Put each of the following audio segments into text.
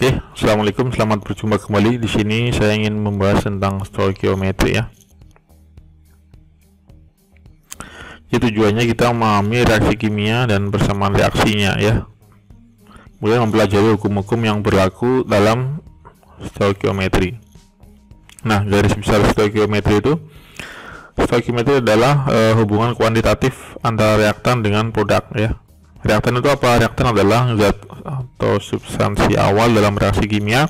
Oke, assalamualaikum, selamat berjumpa kembali. Di sini saya ingin membahas tentang stoikiometri ya. Jadi tujuannya kita memahami reaksi kimia dan persamaan reaksinya ya. Kemudian mempelajari hukum-hukum yang berlaku dalam stoikiometri. Nah, garis besar stoikiometri adalah hubungan kuantitatif antara reaktan dengan produk ya. Reaktan itu apa? Reaktan adalah zat atau substansi awal dalam reaksi kimia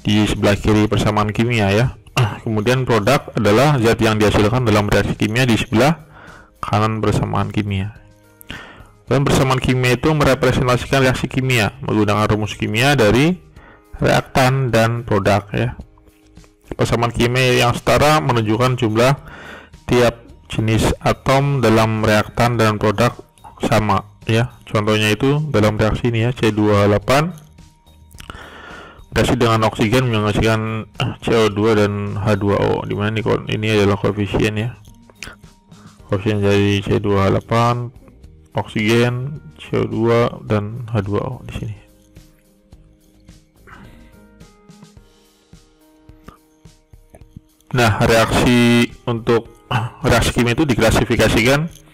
di sebelah kiri persamaan kimia ya. Kemudian produk adalah zat yang dihasilkan dalam reaksi kimia di sebelah kanan persamaan kimia. Dan persamaan kimia itu merepresentasikan reaksi kimia menggunakan rumus kimia dari reaktan dan produk ya. Persamaan kimia yang setara menunjukkan jumlah tiap jenis atom dalam reaktan dan produk sama ya. Contohnya itu dalam reaksi ini ya, C2H8 reaksi dengan oksigen menghasilkan CO2 dan H2O, dimana ini adalah koefisien ya, koefisien dari C2H8, oksigen, CO2 dan H2O di sini. Nah, reaksi kimia itu diklasifikasikan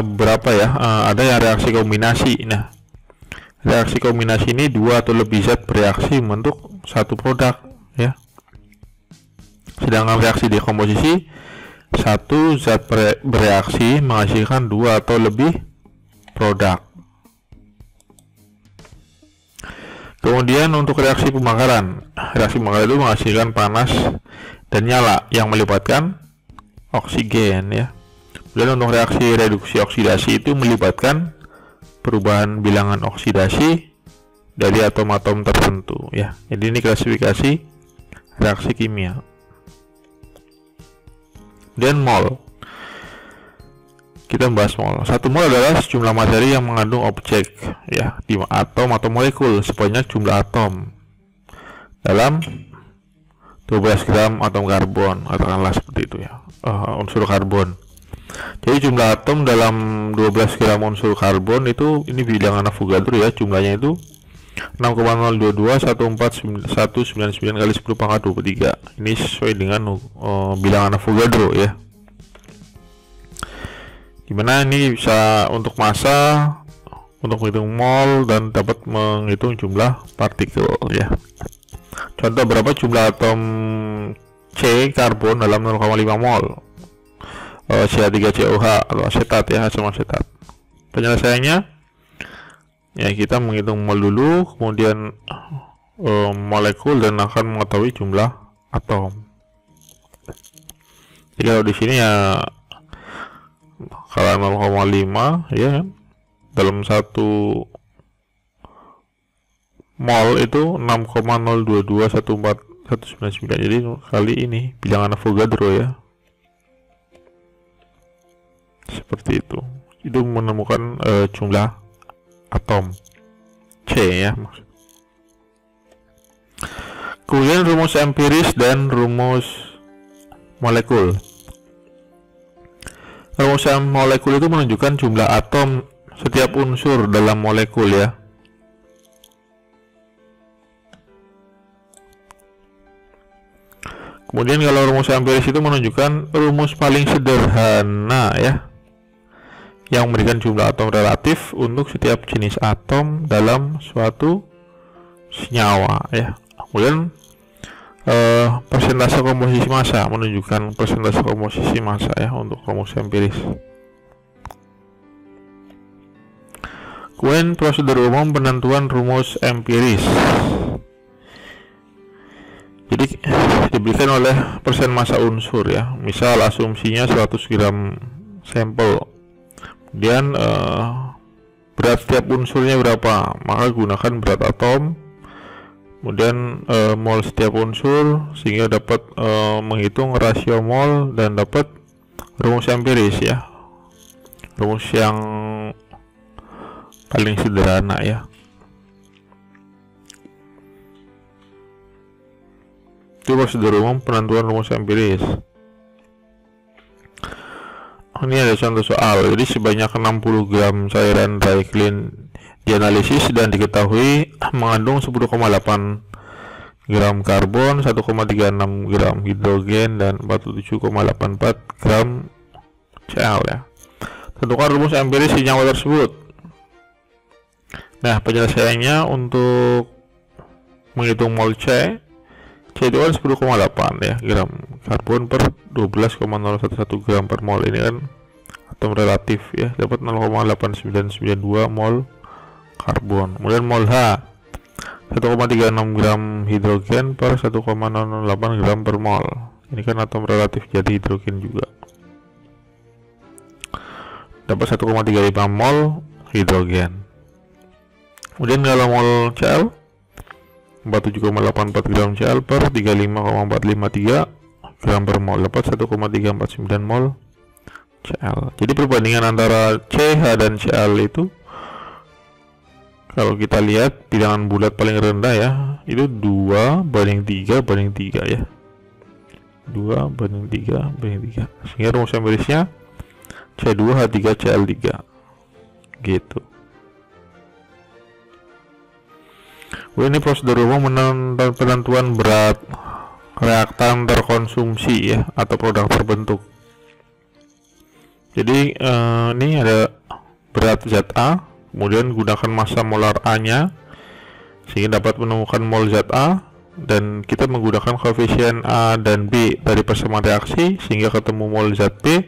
berapa ya? Ada yang reaksi kombinasi. Nah, reaksi kombinasi ini dua atau lebih zat bereaksi membentuk satu produk ya. Sedangkan reaksi dekomposisi, satu zat bereaksi menghasilkan dua atau lebih produk. Kemudian untuk reaksi pembakaran itu menghasilkan panas dan nyala yang melibatkan oksigen ya. Kemudian untuk reaksi reduksi oksidasi itu melibatkan perubahan bilangan oksidasi dari atom-atom tertentu ya. Jadi ini klasifikasi reaksi kimia. Dan mol. Kita membahas mol. Satu mol adalah sejumlah materi yang mengandung objek ya, di atom atau molekul sebanyak jumlah atom dalam 12 gram atom karbon, katakanlah seperti itu ya. Unsur karbon. Jadi jumlah atom dalam 12 gram unsur karbon itu, ini bilangan Avogadro ya, jumlahnya itu 6,0221499 kali 10 pangkat 23. Ini sesuai dengan bilangan Avogadro ya. Dimana ini bisa untuk massa, untuk menghitung mol, dan dapat menghitung jumlah partikel ya. Contoh, berapa jumlah atom C karbon dalam 0,5 mol CH3COH atau asetat ya, asam asetat. Penyelesaiannya ya, kita menghitung mol dulu, kemudian molekul, dan akan mengetahui jumlah atom. Jadi kalau di sini ya, kalau 0,5 ya, dalam 1 mol itu 6,02214199. Jadi kali ini bilangan Avogadro ya, seperti itu menemukan jumlah atom C ya. Kemudian rumus empiris dan rumus molekul. Rumus molekul itu menunjukkan jumlah atom setiap unsur dalam molekul ya. Kemudian kalau rumus empiris itu menunjukkan rumus paling sederhana ya, yang memberikan jumlah atom relatif untuk setiap jenis atom dalam suatu senyawa ya. Kemudian persentase komposisi massa menunjukkan persentase komposisi massa ya untuk rumus empiris. Kemudian prosedur umum penentuan rumus empiris. Jadi diberikan oleh persen massa unsur ya. Misal asumsinya 100 gram sampel. Kemudian berat setiap unsurnya berapa, maka gunakan berat atom, kemudian mol setiap unsur, sehingga dapat menghitung rasio mol dan dapat rumus empiris ya, rumus yang paling sederhana ya. Itu prosedur umum penentuan rumus empiris. Ini ada contoh soal. Jadi sebanyak 60 gram cairan dry clean dianalisis dan diketahui mengandung 10,8 gram karbon, 1,36 gram hidrogen, dan 47,84 gram Cl ya. Tentukan rumus empiris senyawa tersebut. Nah, penyelesaiannya untuk menghitung mol C itu kan 10,8 ya gram karbon per 12,011 gram per mol. Ini kan atom relatif ya, dapat 0,8992 mol karbon. Kemudian mol H 1,36 gram hidrogen per 1,008 gram per mol. Ini kan atom relatif jadi hidrogen juga. Dapat 1,35 mol hidrogen. Kemudian kalau mol Cl 47,84 gram Cl per 35,453 gram per mol, dapat 1,349 mol Cl. Jadi perbandingan antara CH dan Cl itu, kalau kita lihat bilangan bulat paling rendah ya, itu 2:3 ya. 2:3 sehingga rumus empirisnya C2H3Cl3 gitu. Ini prosedur umum menentukan penentuan berat reaktan terkonsumsi ya atau produk terbentuk. Jadi ini ada berat ZA, kemudian gunakan massa molar A-nya sehingga dapat menemukan mol ZA, dan kita menggunakan koefisien A dan B dari persamaan reaksi sehingga ketemu mol ZB,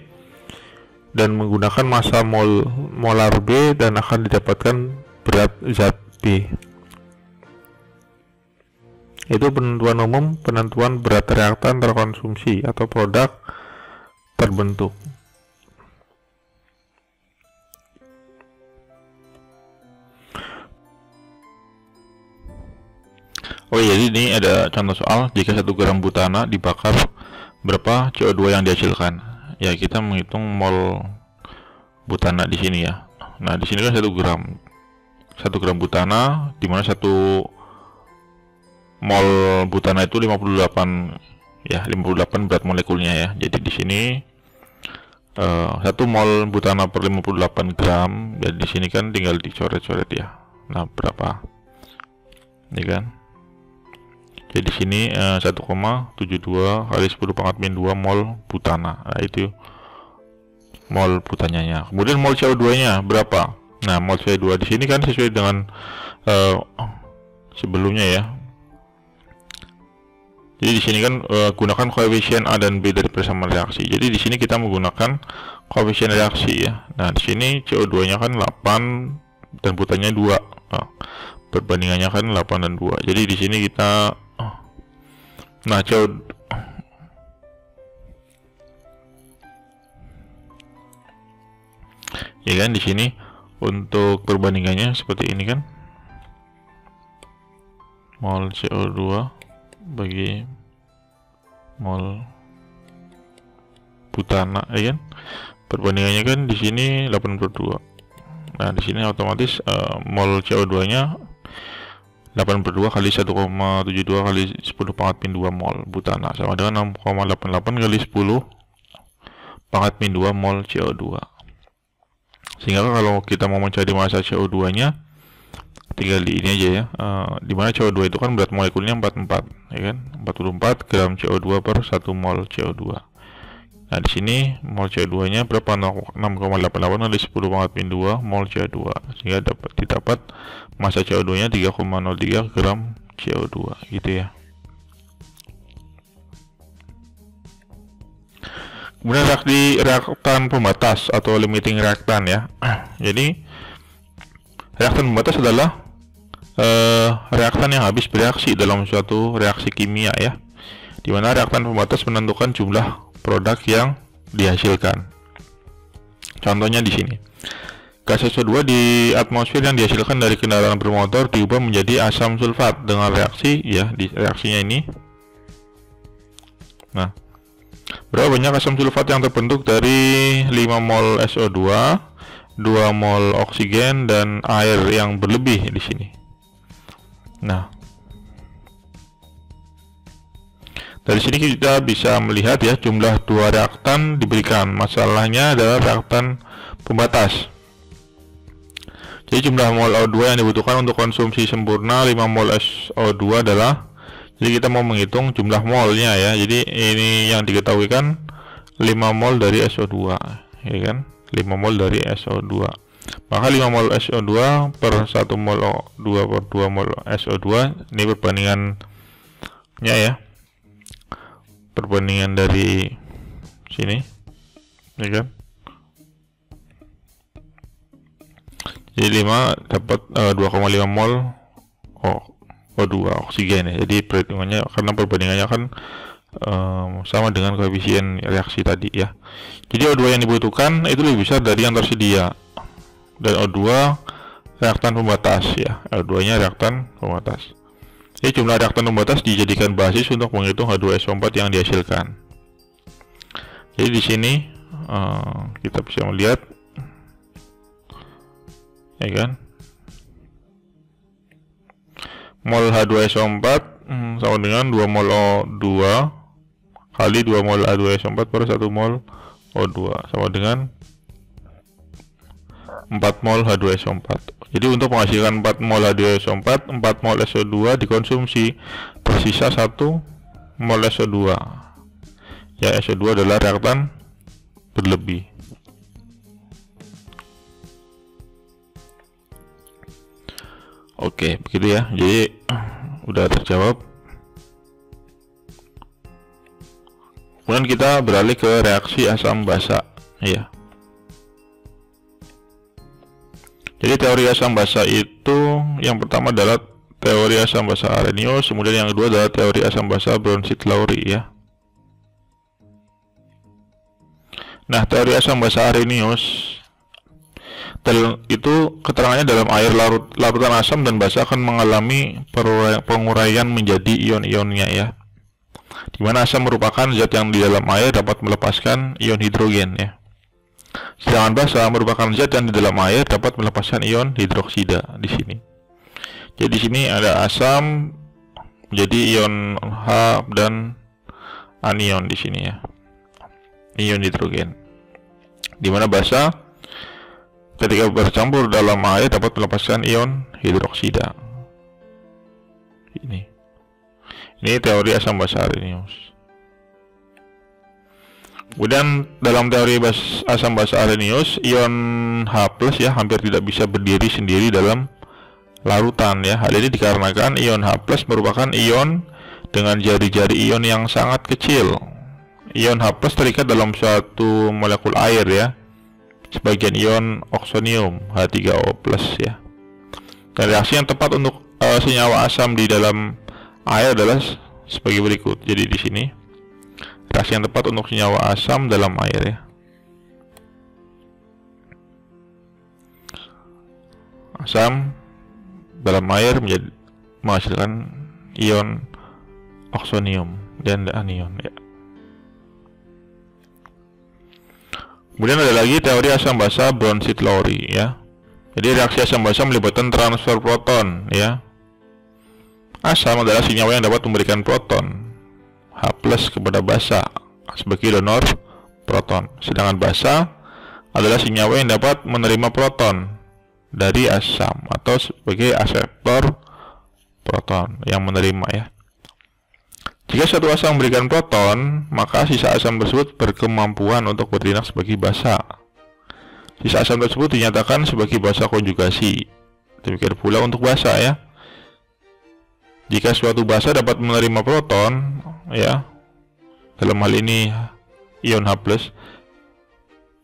dan menggunakan massa molar B dan akan didapatkan berat ZB. Itu penentuan umum penentuan berat reaktan terkonsumsi atau produk terbentuk. Oh iya, jadi ini ada contoh soal, jika 1 gram butana dibakar berapa CO2 yang dihasilkan. Ya, kita menghitung mol butana di sini ya. Nah, di sini kan 1 gram butana, di mana 1 mol butana itu 58 ya, 58 berat molekulnya ya. Jadi di sini 1 mol butana per 58 gram, dan di sini kan tinggal dicoret-coret ya. Nah, berapa? Ini kan. Jadi di sini 1,72 kali 10⁻²2 mol butana. Nah, itu mol butananya. Kemudian mol CO2-nya berapa? Nah, mol CO2 di sini kan sesuai dengan sebelumnya ya. Jadi di sini kan gunakan koefisien A dan B dari persamaan reaksi. Jadi di sini kita menggunakan koefisien reaksi ya. Nah, di sini CO2-nya kan 8 dan butannya 2. Nah, perbandingannya kan 8 dan 2. Jadi di sini kita ya kan, di sini untuk perbandingannya seperti ini kan. Mol CO2 bagi mol butana ya kan. Perbandingannya kan di sini 8/2. Nah, di sini otomatis mol CO2-nya 8/2 kali 1,72 kali 10⁻² mol butana sama dengan 6,88 kali 10⁻² mol CO2. Sehingga kalau kita mau mencari massa CO2-nya, tinggal di ini aja ya, dimana CO2 itu kan berat molekulnya 44 ya kan, 44 gram CO2 per 1 mol CO2. Nah, di sini mol CO2-nya berapa? 6,88 kali 10⁻² mol CO2, sehingga didapat massa CO2-nya 3,03 gram CO2 gitu ya. Kemudian reaktan pembatas atau limiting reaktan ya. Jadi reaktan pembatas adalah reaktan yang habis bereaksi dalam suatu reaksi kimia ya, dimana reaktan pembatas menentukan jumlah produk yang dihasilkan. Contohnya di sini, gas SO2 di atmosfer yang dihasilkan dari kendaraan bermotor diubah menjadi asam sulfat dengan reaksi ya, di reaksinya ini. Nah, berapa banyak asam sulfat yang terbentuk dari 5 mol SO2, 2 mol oksigen, dan air yang berlebih di sini. Nah, dari sini kita bisa melihat ya, jumlah 2 reaktan diberikan. Masalahnya adalah reaktan pembatas. Jadi jumlah mol O2 yang dibutuhkan untuk konsumsi sempurna 5 mol SO2 adalah, jadi kita mau menghitung jumlah molnya ya. Jadi ini yang diketahui kan 5 mol dari SO2 ya kan, 5 mol dari SO2. Maka 5 mol SO2 per 1 mol O2 per 2 mol SO2, ini perbandingannya ya, perbandingan dari sini ya kan. Jadi 5 dapat 2,5 mol O2 oksigen ya. Jadi perhitungannya karena perbandingannya kan sama dengan koefisien reaksi tadi ya. Jadi O2 yang dibutuhkan itu lebih besar dari yang tersedia, dan O2 reaktan pembatas ya. O2 nya reaktan pembatas. Jadi jumlah reaktan pembatas dijadikan basis untuk menghitung H2SO4 yang dihasilkan. Jadi di sini kita bisa melihat ya kan, mol H2SO4 sama dengan 2 mol O2 kali 2 mol H2SO4 per 1 mol O2 sama dengan 4 mol H2SO4. Jadi untuk menghasilkan 4 mol H2SO4, 4 mol SO2 dikonsumsi, tersisa 1 mol SO2 ya. SO2 adalah reaktan berlebih. Oke, begitu ya. Jadi udah terjawab. Kemudian kita beralih ke reaksi asam basa ya. Jadi teori asam basa itu yang pertama adalah teori asam basa Arrhenius, kemudian yang kedua adalah teori asam basa Brownstedt-Lowry ya. Nah, teori asam basa Arrhenius itu keterangannya dalam air larutan asam dan basa akan mengalami penguraian menjadi ion-ionnya ya, dimana asam merupakan zat yang di dalam air dapat melepaskan ion hidrogen ya, sedangkan basa merupakan zat yang di dalam air dapat melepaskan ion hidroksida di sini. Jadi di sini ada asam menjadi ion H dan anion di sini ya, ion hidrogen, dimana basa ketika bercampur dalam air dapat melepaskan ion hidroksida. Ini teori asam basa Arrhenius. Kemudian dalam teori asam basa Arrhenius, ion H+ ya hampir tidak bisa berdiri sendiri dalam larutan ya. Hal ini dikarenakan ion H+ merupakan ion dengan jari-jari ion yang sangat kecil. Ion H+ terikat dalam suatu molekul air ya, sebagian ion oksonium H3O+ ya. Dan reaksi yang tepat untuk senyawa asam di dalam air adalah sebagai berikut. Jadi di sini reaksi yang tepat untuk senyawa asam dalam air ya. Asam dalam air menghasilkan ion oksonium dan anion ya. Kemudian ada lagi teori asam basa Brownstedt-Lowry ya. Jadi reaksi asam basa melibatkan transfer proton ya. Asam adalah senyawa yang dapat memberikan proton H+ kepada basa sebagai donor proton, sedangkan basa adalah senyawa yang dapat menerima proton dari asam atau sebagai akseptor proton yang menerima ya. Jika satu asam memberikan proton, maka sisa asam tersebut berkemampuan untuk bertindak sebagai basa. Sisa asam tersebut dinyatakan sebagai basa konjugasi. Demikian pula untuk basa ya. Jika suatu basa dapat menerima proton ya, dalam hal ini ion H+,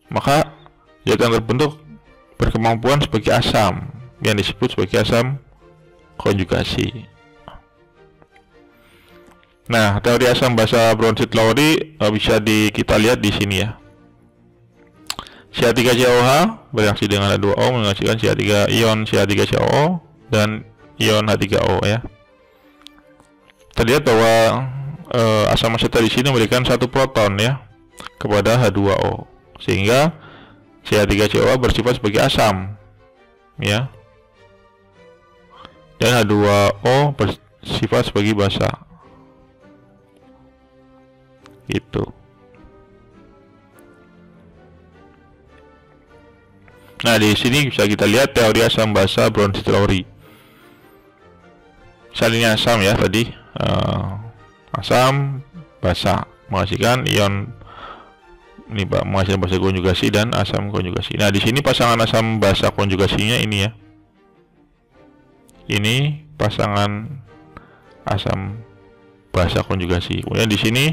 maka zat yang terbentuk berkemampuan sebagai asam yang disebut sebagai asam konjugasi. Nah, teori asam basa Brownstedt-Lowry bisa kita lihat di sini ya. CH3COH bereaksi dengan H2O menghasilkan ion CH3COO dan ion H3O ya. Terlihat bahwa asam asetat di sini memberikan satu proton ya kepada H2O, sehingga CH3COH bersifat sebagai asam ya, dan H2O bersifat sebagai basa. Itu. Nah, di sini bisa kita lihat teori asam basa Brownstein-Lowry. Misal ini asam ya tadi, asam basa menghasilkan ion ini menghasilkan basa konjugasi dan asam konjugasi. Nah, di sini pasangan asam basa konjugasinya ini ya. Ini pasangan asam basa konjugasi. Kemudian di sini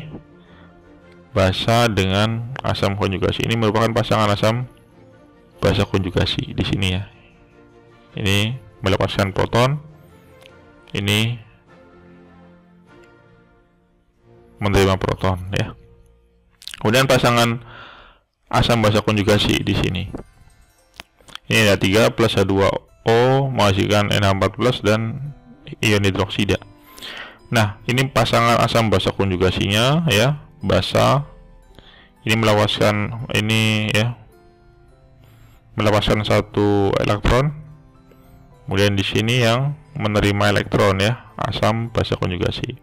basa dengan asam konjugasi. Ini merupakan pasangan asam basa konjugasi di sini ya. Ini melepaskan proton. Ini menerima proton ya. Kemudian pasangan asam basa konjugasi di sini. Ini ada 3 plus H2O menghasilkan NH4+ dan ion hidroksida. Nah, ini pasangan asam basa konjugasinya ya, basa. Ini melepaskan ini ya. Melepaskan 1 elektron. Kemudian di sini yang menerima elektron ya, asam basa konjugasi.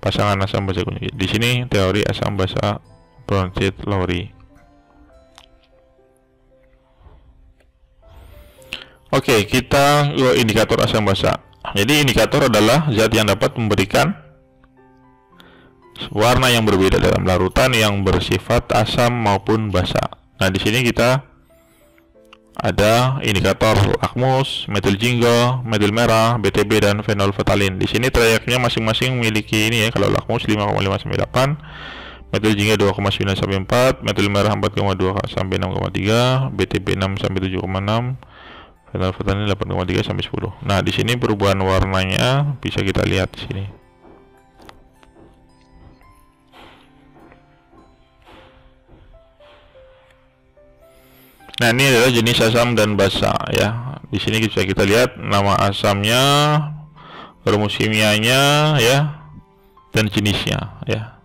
Pasangan asam basa konjugasi. Di sini teori asam basa Brownstein-Lowry. Oke, kita ke indikator asam basa. Jadi indikator adalah zat yang dapat memberikan warna yang berbeda dalam larutan yang bersifat asam maupun basa. Nah, di sini kita ada indikator lakmus, metil jingga, metil merah, BTB dan fenolfetalin. Di sini trayeknya masing-masing memiliki ini ya. Kalau lakmus 5,5 sampai 8, metil jingga 2,9 sampai 4, metil merah 4,2 sampai 6,3, BTB 6 sampai 7,6, fenolfetalin 8,3 sampai 10. Nah, di sini perubahan warnanya bisa kita lihat di sini. Nah, ini adalah jenis asam dan basa ya. Di sini bisa kita lihat nama asamnya, rumus kimianya ya, dan jenisnya ya.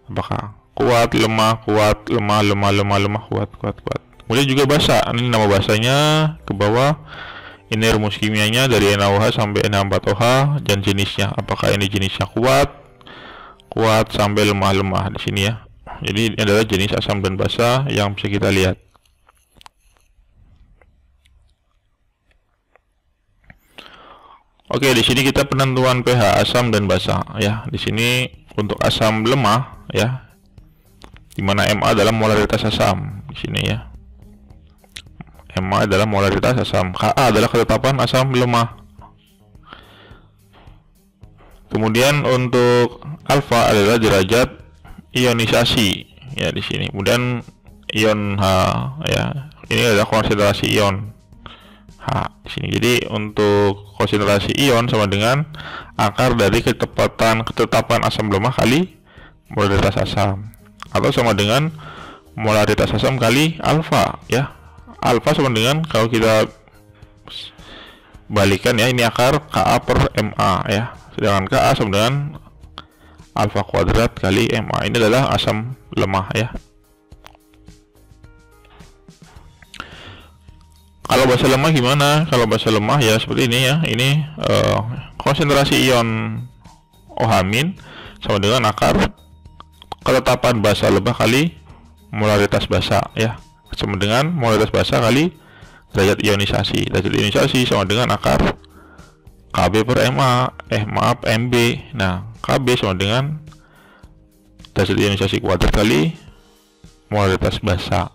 Apakah kuat, lemah, kuat, lemah, lemah, lemah, lemah, kuat, kuat, kuat. Kemudian juga basa. Ini nama basanya ke bawah. Ini rumus kimianya dari NaOH sampai NH4OH dan jenisnya. Apakah ini jenisnya kuat, kuat sampai lemah, lemah di sini ya. Jadi ini adalah jenis asam dan basa yang bisa kita lihat. Oke, di sini kita penentuan pH asam dan basa ya. Di sini untuk asam lemah ya, dimana Ma adalah molaritas asam di sini ya. Ma adalah molaritas asam, Ka adalah ketetapan asam lemah. Kemudian untuk alfa adalah derajat ionisasi ya di sini. Kemudian ion H ya, ini adalah konsentrasi ion H di sini. Jadi untuk konsentrasi ion sama dengan akar dari ketetapan asam lemah kali molaritas asam, atau sama dengan molaritas asam kali alfa ya. Alfa sama dengan, kalau kita balikan ya, ini akar Ka per Ma ya, sedangkan Ka sama dengan alfa kuadrat kali Ma. Ini adalah asam lemah ya. Kalau basa lemah gimana? Kalau basa lemah ya seperti ini ya. Ini konsentrasi ion OH- sama dengan akar ketetapan basa lemah kali molaritas basa ya, sama dengan molaritas basa kali derajat ionisasi. Derajat ionisasi sama dengan akar Kb per Ma, Mb. Nah, Kb sama dengan derajat ionisasi kuadrat kali molaritas basa.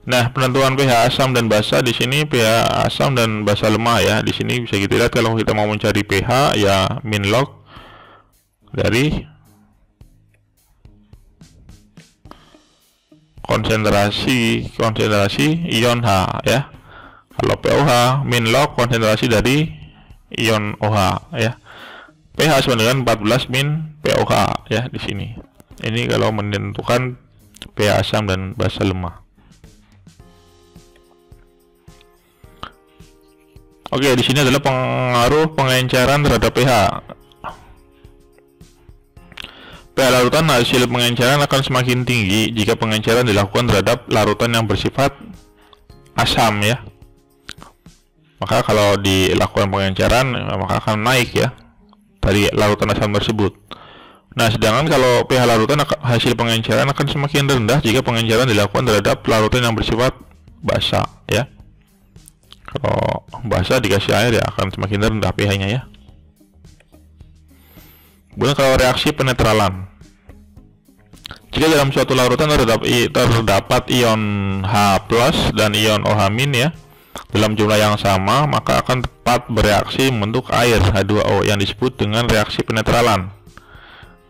Nah, penentuan pH asam dan basa di sini, pH asam dan basa lemah ya. Di sini bisa kita lihat kalau kita mau mencari pH ya min log dari konsentrasi ion H ya. Kalau pOH min log konsentrasi dari ion OH ya. pH sama dengan 14 min pOH ya di sini. Ini kalau menentukan pH asam dan basa lemah. Oke, di sini adalah pengaruh pengenceran terhadap pH. pH larutan hasil pengenceran akan semakin tinggi jika pengenceran dilakukan terhadap larutan yang bersifat asam ya. Maka kalau dilakukan pengenceran maka akan naik ya dari larutan asam tersebut. Nah, sedangkan kalau pH larutan hasil pengenceran akan semakin rendah jika pengenceran dilakukan terhadap larutan yang bersifat basa, ya. Kalau basa dikasih air ya akan semakin rendah pH-nya, ya. Kemudian kalau reaksi penetralan, jika dalam suatu larutan terdapat ion H+ dan ion OH- ya dalam jumlah yang sama, maka akan tepat bereaksi membentuk air H2O yang disebut dengan reaksi penetralan.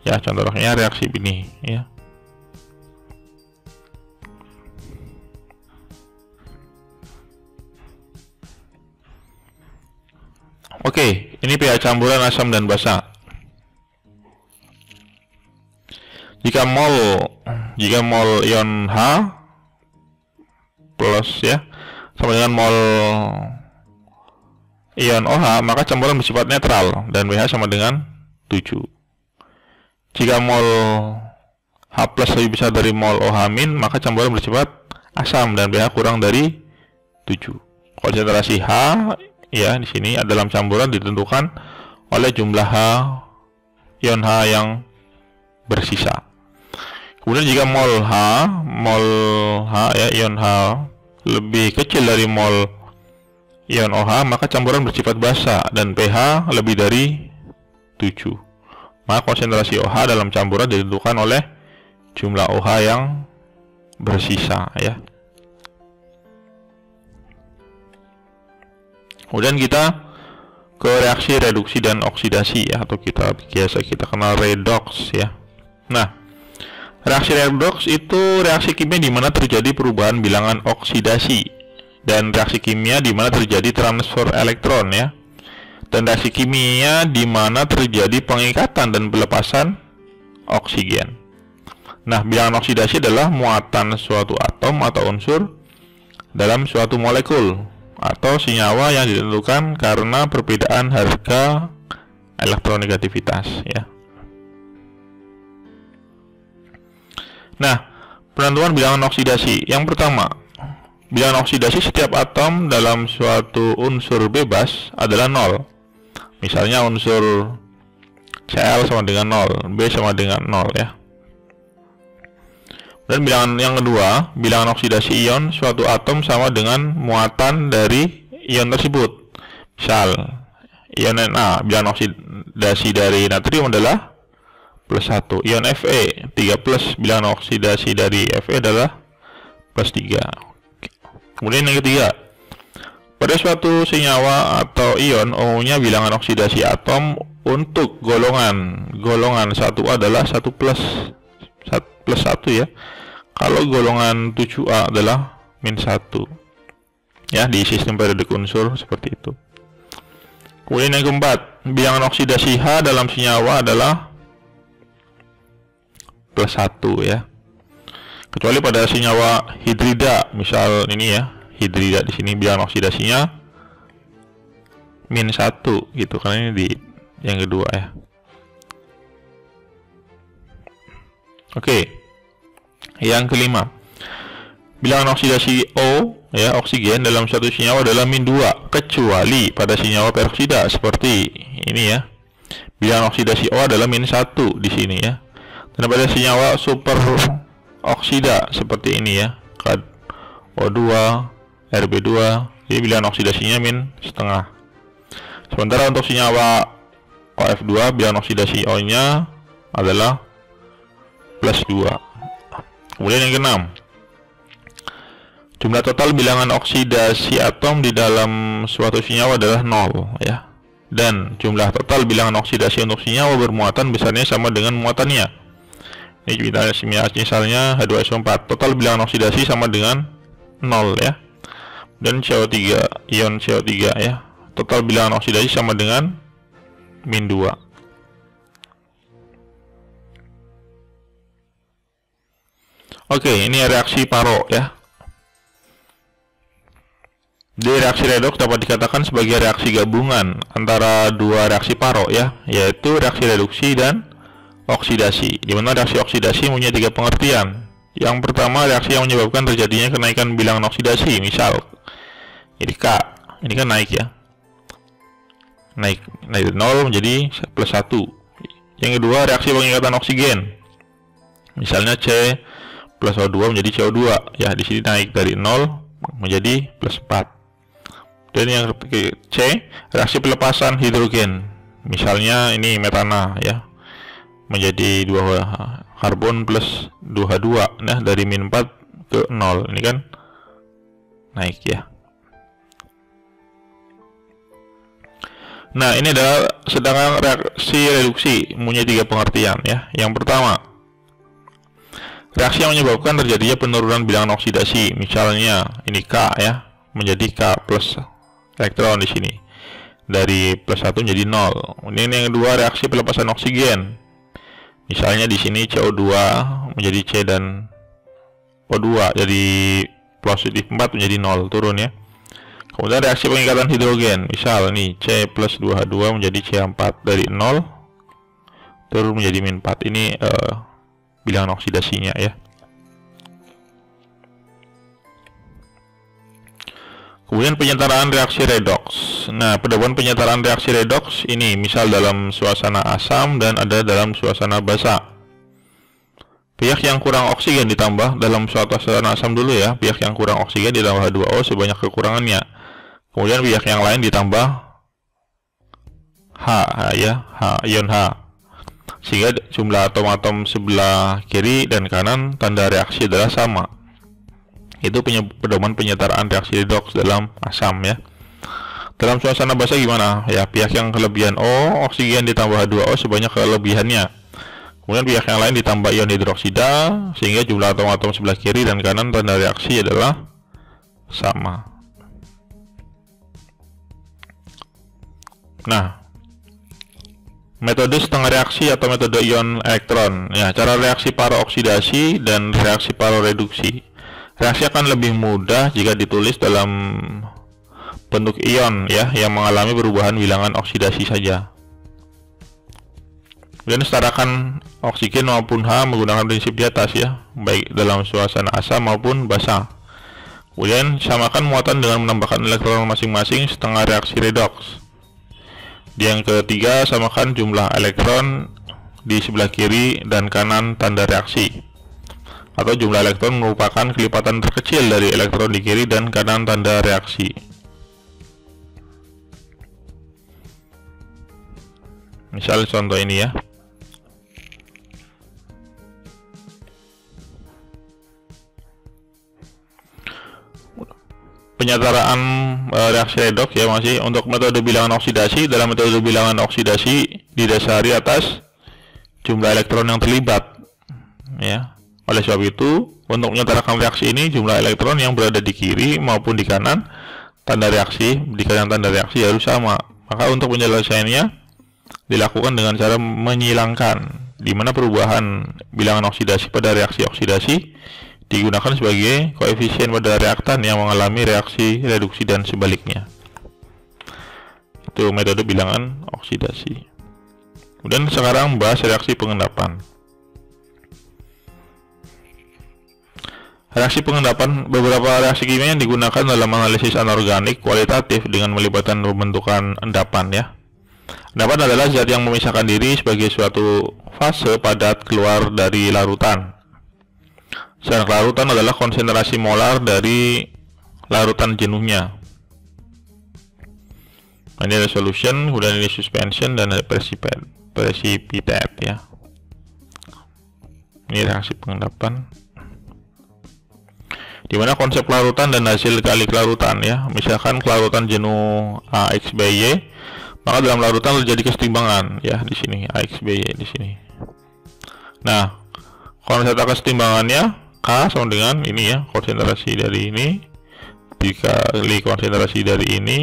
Ya, contohnya reaksi ini, ya. Oke, ini pH campuran asam dan basa. Jika mol ion H plus, ya, sama dengan mol ion OH, maka campuran bersifat netral dan pH sama dengan 7. Jika mol H+ lebih besar dari mol OH-, maka campuran bersifat asam dan pH kurang dari 7. Konsentrasi H, ya, di sini dalam campuran ditentukan oleh jumlah ion H yang bersisa. Kemudian jika mol H, ya, ion H lebih kecil dari mol ion OH, maka campuran bersifat basa dan pH lebih dari 7. Maka konsentrasi OH dalam campuran ditentukan oleh jumlah OH yang bersisa, ya. Kemudian kita ke reaksi reduksi dan oksidasi, ya, atau biasa kita kenal redoks, ya. Nah, reaksi redoks itu reaksi kimia di mana terjadi perubahan bilangan oksidasi, dan reaksi kimia di mana terjadi transfer elektron, ya. Dan reaksi kimia di mana terjadi pengikatan dan pelepasan oksigen. Nah, bilangan oksidasi adalah muatan suatu atom atau unsur dalam suatu molekul atau senyawa yang ditentukan karena perbedaan harga elektronegativitas, ya. Nah, penentuan bilangan oksidasi. Yang pertama, bilangan oksidasi setiap atom dalam suatu unsur bebas adalah 0. Misalnya unsur Cl sama dengan 0, B sama dengan 0, ya. Dan bilangan yang kedua, bilangan oksidasi ion suatu atom sama dengan muatan dari ion tersebut. Misal, ion Na, bilangan oksidasi dari natrium adalah +1. Ion Fe 3+, bilangan oksidasi dari Fe adalah +3. Kemudian yang ketiga, pada suatu senyawa atau ion umumnya bilangan oksidasi atom untuk golongan 1A adalah 1+1, ya. Kalau golongan 7A adalah -1, ya, di sistem periodik unsur seperti itu. Kemudian yang keempat, bilangan oksidasi H dalam senyawa adalah +1, ya. Kecuali pada senyawa hidrida, misal ini, ya, hidrida, di sini bilangan oksidasinya -1 gitu, karena ini di yang kedua, ya. Oke. Yang kelima, bilangan oksidasi O, ya, oksigen dalam satu senyawa adalah -2 kecuali pada senyawa peroksida seperti ini, ya. Bilangan oksidasi O adalah -1 di sini, ya. Dan pada senyawa super oksida seperti ini, ya, O2, Rb2, jadi bilangan oksidasinya -0,5. Sementara untuk senyawa OF2, bilangan oksidasi O-nya adalah +2. Kemudian yang keenam, jumlah total bilangan oksidasi atom di dalam suatu senyawa adalah 0, ya. Dan jumlah total bilangan oksidasi untuk senyawa bermuatan besarnya sama dengan muatannya. Ini misalnya H2SO4, total bilangan oksidasi sama dengan 0, ya. Dan CO3, ion CO3, ya, total bilangan oksidasi sama dengan -2. Oke, ini reaksi Paro, ya. Di reaksi redoks dapat dikatakan sebagai reaksi gabungan antara dua reaksi Paro, ya, yaitu reaksi reduksi dan oksidasi. Di mana reaksi oksidasi punya 3 pengertian. Yang pertama, reaksi yang menyebabkan terjadinya kenaikan bilangan oksidasi. Misal, ini K, ini kan naik, ya, naik dari 0 menjadi +1. Yang kedua, reaksi pengikatan oksigen. Misalnya C plus O2 menjadi CO2, ya di sini naik dari 0 menjadi plus 4. Dan yang C, reaksi pelepasan hidrogen. Misalnya ini metana, ya, menjadi 2 karbon plus 2H2, nah dari min 4 ke 0, ini kan naik, ya. Nah, ini adalah sedangkan reaksi reduksi mempunyai 3 pengertian, ya. Yang pertama, reaksi yang menyebabkan terjadinya penurunan bilangan oksidasi. Misalnya ini K, ya, menjadi K plus elektron di sini. Dari plus 1 menjadi 0. Ini yang kedua, reaksi pelepasan oksigen. Misalnya di sini CO2 menjadi C dan O2 jadi positif 4 menjadi 0, turun, ya. Kemudian reaksi pengikatan hidrogen, misal nih C plus 2H2 menjadi C4 dari 0 turun menjadi min 4. Ini bilangan oksidasinya, ya. Kemudian penyetaraan reaksi redox. Nah, pedoman penyetaraan reaksi redox ini misal dalam suasana asam dan ada dalam suasana basa. Pihak yang kurang oksigen ditambah dalam suasana asam dulu, ya. Pihak yang kurang oksigen ditambah H2O sebanyak kekurangannya. Kemudian pihak yang lain ditambah H, ya, ion H. Sehingga jumlah atom-atom sebelah kiri dan kanan tanda reaksi adalah sama. Itu pedoman penyetaraan reaksi redox dalam asam, ya. Dalam suasana basa gimana? Ya, pihak yang kelebihan O, oksigen ditambah H2O sebanyak kelebihannya. Kemudian pihak yang lain ditambah ion hidroksida, sehingga jumlah atom-atom sebelah kiri dan kanan tanda reaksi adalah sama. Nah, metode setengah reaksi atau metode ion elektron. Ya, cara reaksi para-oksidasi dan reaksi para-reduksi. Reaksi akan lebih mudah jika ditulis dalam bentuk ion, ya, yang mengalami perubahan bilangan oksidasi saja. Kemudian setarakan oksigen maupun H menggunakan prinsip di atas, ya, baik dalam suasana asam maupun basa. Kemudian samakan muatan dengan menambahkan elektron masing-masing setengah reaksi redox. Yang ketiga, samakan jumlah elektron di sebelah kiri dan kanan tanda reaksi. Atau jumlah elektron merupakan kelipatan terkecil dari elektron di kiri dan kanan tanda reaksi. Misal contoh ini, ya. Penyetaraan reaksi redox, ya, masih untuk metode bilangan oksidasi. Dalam metode bilangan oksidasi didasari atas jumlah elektron yang terlibat, ya. Oleh sebab itu, untuk menyetarakan reaksi ini jumlah elektron yang berada di kiri maupun di kanan tanda reaksi harus sama. Maka untuk penyelesaiannya dilakukan dengan cara menyilangkan, di mana perubahan bilangan oksidasi pada reaksi oksidasi digunakan sebagai koefisien pada reaktan yang mengalami reaksi reduksi dan sebaliknya. Itu metode bilangan oksidasi. Kemudian sekarang bahas reaksi pengendapan. Reaksi pengendapan, beberapa reaksi kimia yang digunakan dalam analisis anorganik kualitatif dengan melibatkan pembentukan endapan, ya. Endapan adalah zat yang memisahkan diri sebagai suatu fase padat keluar dari larutan. Sedangkan larutan adalah konsentrasi molar dari larutan jenuhnya. Ini ada solution, kemudian ini suspension, dan ada precipitate, ya. Ini reaksi pengendapan. Dimana konsep larutan dan hasil kali kelarutan, ya. Misalkan kelarutan jenuh AX BY, maka dalam larutan terjadi kesetimbangan, ya, di sini AX BY di sini. Nah, konsep kesetimbangannya K sama dengan ini, ya, konsentrasi dari ini dikali konsentrasi dari ini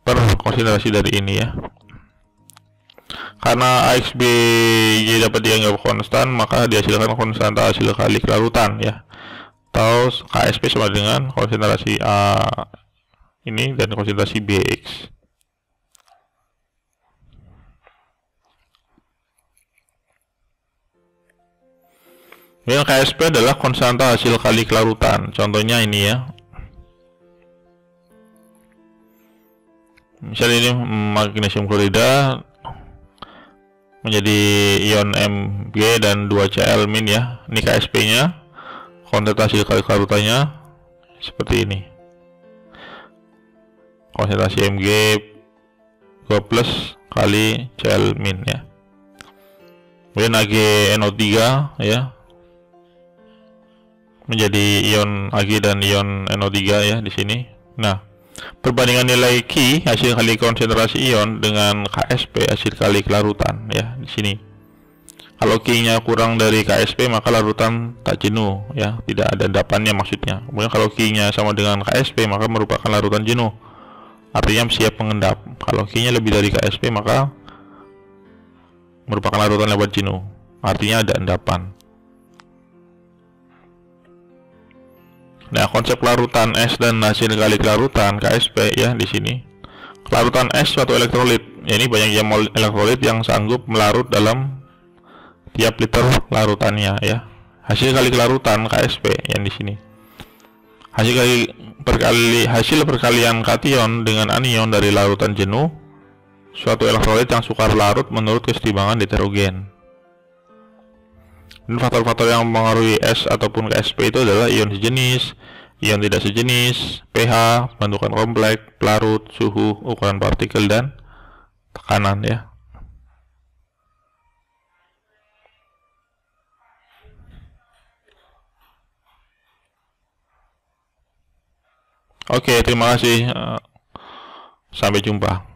per konsentrasi dari ini, ya. Karena AXBY dapat dianggap konstan, maka dihasilkan konstanta hasil kali kelarutan, ya. Atau KSP sama dengan konsentrasi A ini dan konsentrasi BX. Kemudian KSP adalah konstanta hasil kali kelarutan. Contohnya ini, ya. Misalnya ini magnesium klorida menjadi ion Mg dan 2Cl- ya. Ini KSP-nya, konsentrasi kali larutannya seperti ini. Konsentrasi Mg 2+ kali Cl- ya. Kemudian AgNO3 ya, menjadi ion Ag dan ion NO3 ya di sini. Nah, perbandingan nilai Ki, hasil kali konsentrasi ion, dengan KSP, hasil kali kelarutan ya di sini. Kalau Ki-nya kurang dari KSP maka larutan tak jenuh ya, tidak ada endapannya maksudnya. Kemudian kalau Ki-nya sama dengan KSP maka merupakan larutan jenuh, artinya siap mengendap. Kalau Ki-nya lebih dari KSP maka merupakan larutan lewat jenuh, artinya ada endapan. Nah, konsep larutan es dan hasil kali kelarutan KSP ya di sini. Larutan es suatu elektrolit, ya, ini banyak yang elektrolit yang sanggup melarut dalam tiap liter larutannya ya. Hasil kali kelarutan KSP yang di sini. Hasil perkalian kation dengan anion dari larutan jenuh suatu elektrolit yang sukar larut menurut kesetimbangan heterogen. Dan faktor-faktor yang mempengaruhi es ataupun KSP itu adalah ion sejenis, ion tidak sejenis, pH, bentukan kompleks, pelarut, suhu, ukuran partikel, dan tekanan ya. Oke, terima kasih. Sampai jumpa.